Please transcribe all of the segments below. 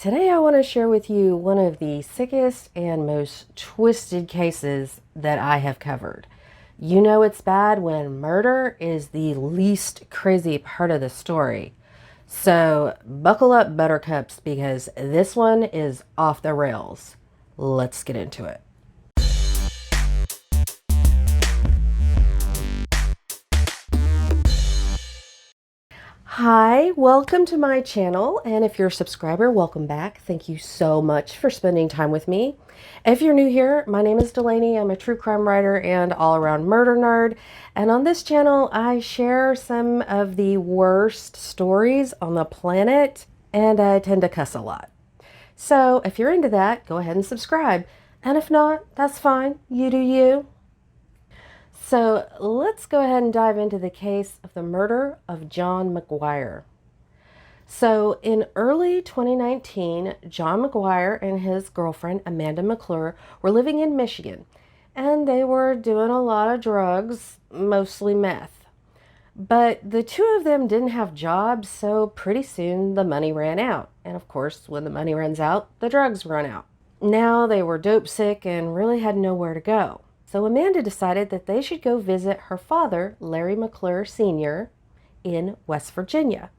Today I want to share with you one of the sickest and most twisted cases that I have covered. You know it's bad when murder is the least crazy part of the story. So buckle up, buttercups, because this one is off the rails. Let's get into it. Hi, welcome to my channel, and if you're a subscriber, welcome back. Thank you so much for spending time with me. If you're new here, my name is Delaney. I'm a true crime writer and all-around murder nerd, and on this channel I share some of the worst stories on the planet, and I tend to cuss a lot. So if you're into that, go ahead and subscribe, and if not, that's fine. You do you. So let's go ahead and dive into the case of the murder of John McGuire. So in early 2019, John McGuire and his girlfriend, Amanda McClure, were living in Michigan, and they were doing a lot of drugs, mostly meth. But the two of them didn't have jobs, so pretty soon the money ran out. And of course, when the money runs out, the drugs run out. Now they were dope sick and really had nowhere to go. So Amanda decided that they should go visit her father, Larry McClure Sr., in West Virginia.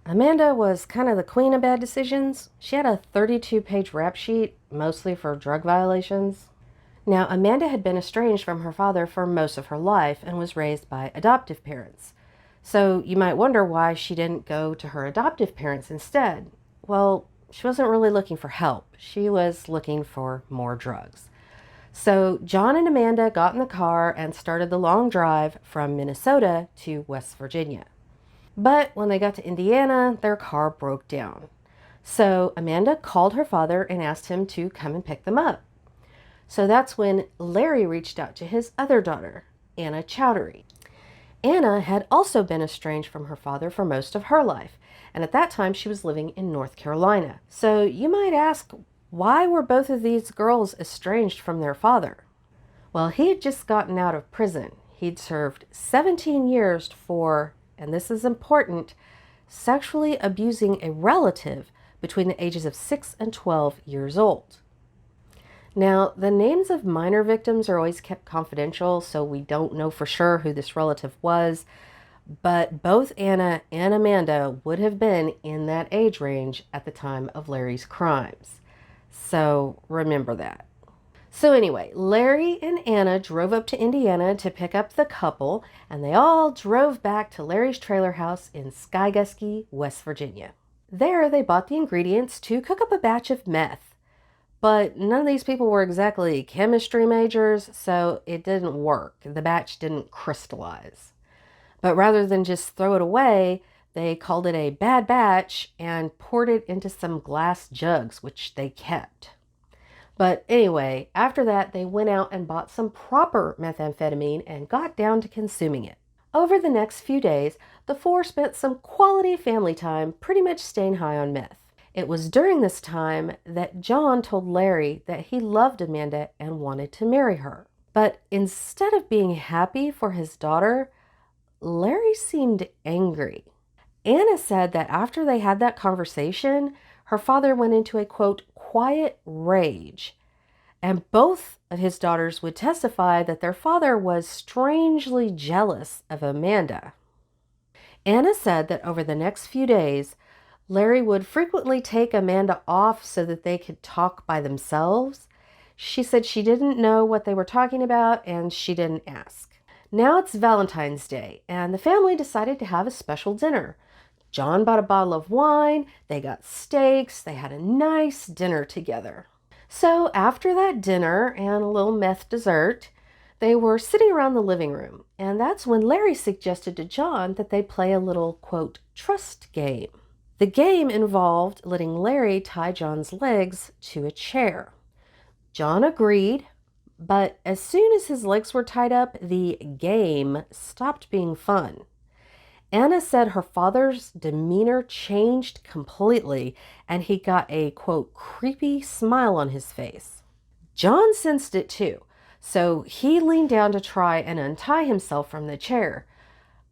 Amanda was kind of the queen of bad decisions. She had a 32-page rap sheet, mostly for drug violations. Now, Amanda had been estranged from her father for most of her life and was raised by adoptive parents. So you might wonder why she didn't go to her adoptive parents instead. Well, she wasn't really looking for help. She was looking for more drugs. So John and Amanda got in the car and started the long drive from Minnesota to West Virginia. But when they got to Indiana, their car broke down. So Amanda called her father and asked him to come and pick them up. So that's when Larry reached out to his other daughter, Anna Chowdhury. Anna had also been estranged from her father for most of her life, and at that time she was living in North Carolina. So you might ask, why were both of these girls estranged from their father? Well, he had just gotten out of prison. He'd served 17 years for, and this is important, sexually abusing a relative between the ages of 6 and 12 years old. Now, the names of minor victims are always kept confidential, so we don't know for sure who this relative was, but both Anna and Amanda would have been in that age range at the time of Larry's crimes. So remember that. So anyway, Larry and Anna drove up to Indiana to pick up the couple, and they all drove back to Larry's trailer house in Skygusky, West Virginia. There, they bought the ingredients to cook up a batch of meth. But none of these people were exactly chemistry majors, so it didn't work. The batch didn't crystallize. But rather than just throw it away, they called it a bad batch and poured it into some glass jugs, which they kept. But anyway, after that, they went out and bought some proper methamphetamine and got down to consuming it. Over the next few days, the four spent some quality family time pretty much staying high on meth. It was during this time that John told Larry that he loved Amanda and wanted to marry her. But instead of being happy for his daughter, Larry seemed angry. Anna said that after they had that conversation, her father went into a, quote, quiet rage. And both of his daughters would testify that their father was strangely jealous of Amanda. Anna said that over the next few days, Larry would frequently take Amanda off so that they could talk by themselves. She said she didn't know what they were talking about and she didn't ask. Now it's Valentine's Day, and the family decided to have a special dinner. John bought a bottle of wine, they got steaks, they had a nice dinner together. So after that dinner and a little meth dessert, they were sitting around the living room, and that's when Larry suggested to John that they play a little, quote, trust game. The game involved letting Larry tie John's legs to a chair. John agreed, but as soon as his legs were tied up, the game stopped being fun. Anna said her father's demeanor changed completely and he got a, quote, creepy smile on his face. John sensed it too, so he leaned down to try and untie himself from the chair.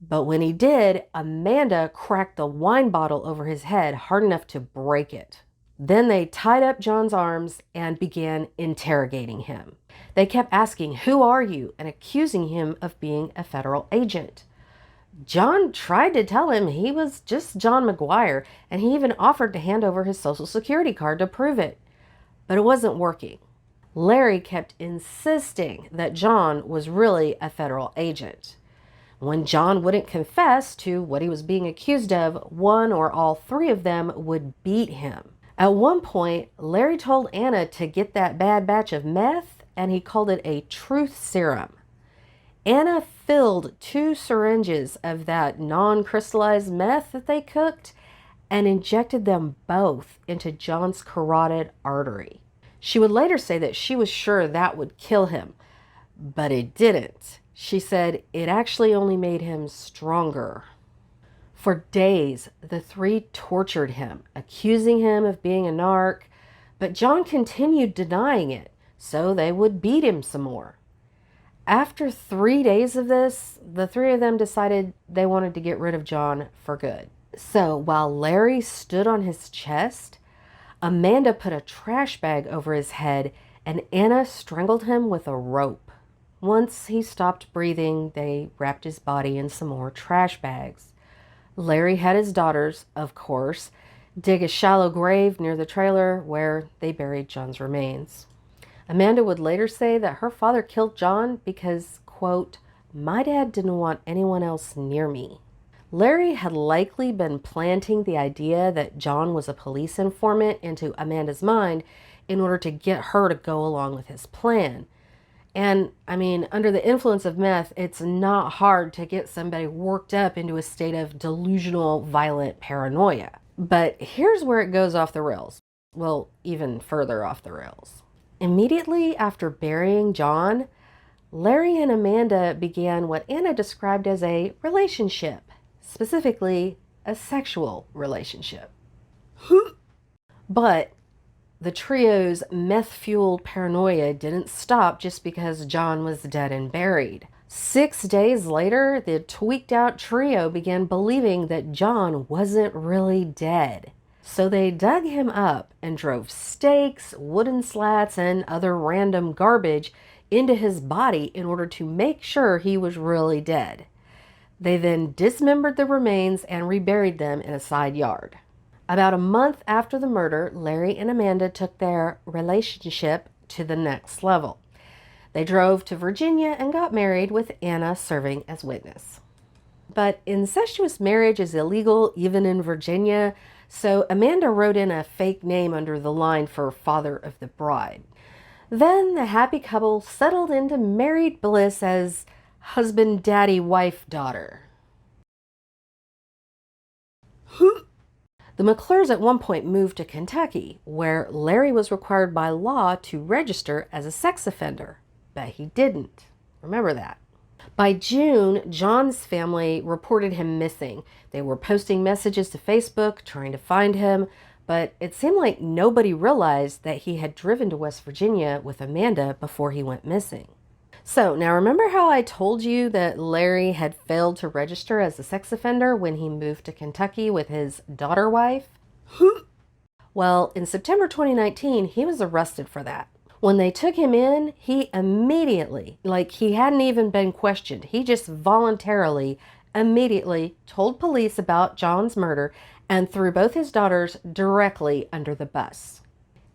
But when he did, Amanda cracked the wine bottle over his head hard enough to break it. Then they tied up John's arms and began interrogating him. They kept asking, "Who are you?" and accusing him of being a federal agent. John tried to tell him he was just John McGuire, and he even offered to hand over his social security card to prove it. But it wasn't working. Larry kept insisting that John was really a federal agent. When John wouldn't confess to what he was being accused of, one or all three of them would beat him. At one point, Larry told Anna to get that bad batch of meth, and he called it a truth serum. Anna filled 2 syringes of that non-crystallized meth that they cooked and injected them both into John's carotid artery. She would later say that she was sure that would kill him, but it didn't. She said it actually only made him stronger. For days, the 3 tortured him, accusing him of being a narc, but John continued denying it, so they would beat him some more. After 3 days of this, the 3 of them decided they wanted to get rid of John for good. So while Larry stood on his chest, Amanda put a trash bag over his head and Anna strangled him with a rope. Once he stopped breathing, they wrapped his body in some more trash bags. Larry had his daughters, of course, dig a shallow grave near the trailer where they buried John's remains. Amanda would later say that her father killed John because, quote, "My dad didn't want anyone else near me." Larry had likely been planting the idea that John was a police informant into Amanda's mind in order to get her to go along with his plan. And, under the influence of meth, it's not hard to get somebody worked up into a state of delusional, violent paranoia. But here's where it goes off the rails. Well, even further off the rails. Immediately after burying John, Larry and Amanda began what Anna described as a relationship, specifically a sexual relationship. But the trio's meth-fueled paranoia didn't stop just because John was dead and buried. 6 days later, the tweaked-out trio began believing that John wasn't really dead. So they dug him up and drove stakes, wooden slats, and other random garbage into his body in order to make sure he was really dead. They then dismembered the remains and reburied them in a side yard. About a month after the murder, Larry and Amanda took their relationship to the next level. They drove to Virginia and got married, with Anna serving as witness. But incestuous marriage is illegal even in Virginia, so Amanda wrote in a fake name under the line for father of the bride. Then the happy couple settled into married bliss as husband, daddy, wife, daughter. The McClures at one point moved to Kentucky, where Larry was required by law to register as a sex offender, but he didn't. Remember that. By June, John's family reported him missing. They were posting messages to Facebook trying to find him, but it seemed like nobody realized that he had driven to West Virginia with Amanda before he went missing. So now remember how I told you that Larry had failed to register as a sex offender when he moved to Kentucky with his daughter wife? Well, in September 2019, he was arrested for that. When they took him in, he immediately, like he hadn't even been questioned, he just voluntarily, immediately told police about John's murder and threw both his daughters directly under the bus.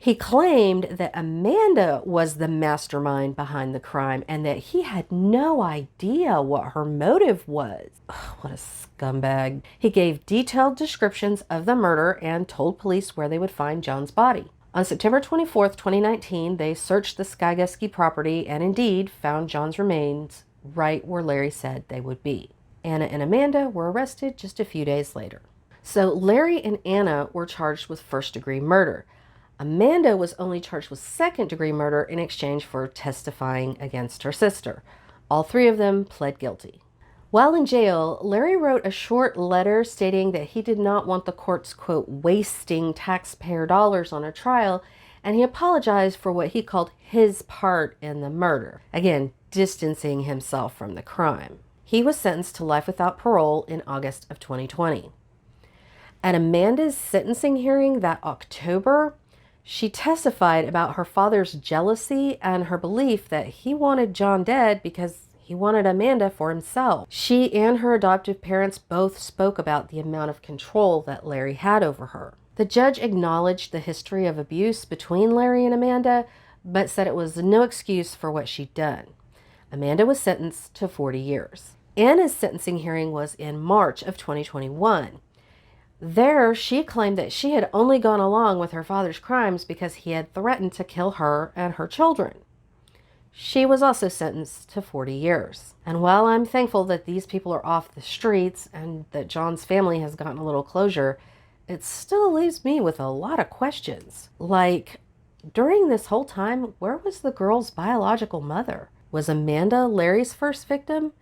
He claimed that Amanda was the mastermind behind the crime and that he had no idea what her motive was. Ugh, what a scumbag. He gave detailed descriptions of the murder and told police where they would find John's body. On September 24th, 2019, they searched the Skyguski property and indeed found John's remains right where Larry said they would be. Anna and Amanda were arrested just a few days later. So Larry and Anna were charged with first-degree murder. Amanda was only charged with second-degree murder in exchange for testifying against her sister. All 3 of them pled guilty. While in jail, Larry wrote a short letter stating that he did not want the courts, quote, wasting taxpayer dollars on a trial, and he apologized for what he called his part in the murder. Again, distancing himself from the crime. He was sentenced to life without parole in August of 2020. At Amanda's sentencing hearing that October, She testified about her father's jealousy and her belief that he wanted John dead because he wanted Amanda for himself. She and her adoptive parents both spoke about the amount of control that Larry had over her. The judge acknowledged the history of abuse between Larry and Amanda, but said it was no excuse for what she'd done. Amanda was sentenced to 40 years. Anna's sentencing hearing was in March of 2021. There, she claimed that she had only gone along with her father's crimes because he had threatened to kill her and her children. She was also sentenced to 40 years. And while I'm thankful that these people are off the streets and that John's family has gotten a little closure, it still leaves me with a lot of questions. Like, during this whole time, where was the girl's biological mother? Was Amanda Larry's first victim?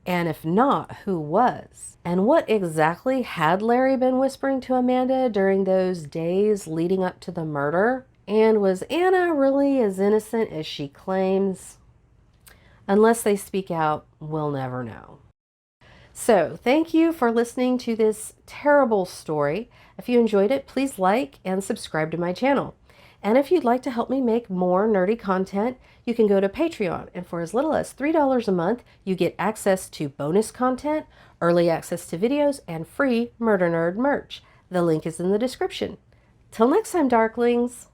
And if not, who was? And what exactly had Larry been whispering to Amanda during those days leading up to the murder? And was Anna really as innocent as she claims? Unless they speak out, we'll never know. So, thank you for listening to this terrible story. If you enjoyed it, please like and subscribe to my channel. And if you'd like to help me make more nerdy content, you can go to Patreon, and for as little as $3 a month, you get access to bonus content, early access to videos, and free Murder Nerd merch. The link is in the description. Till next time, Darklings!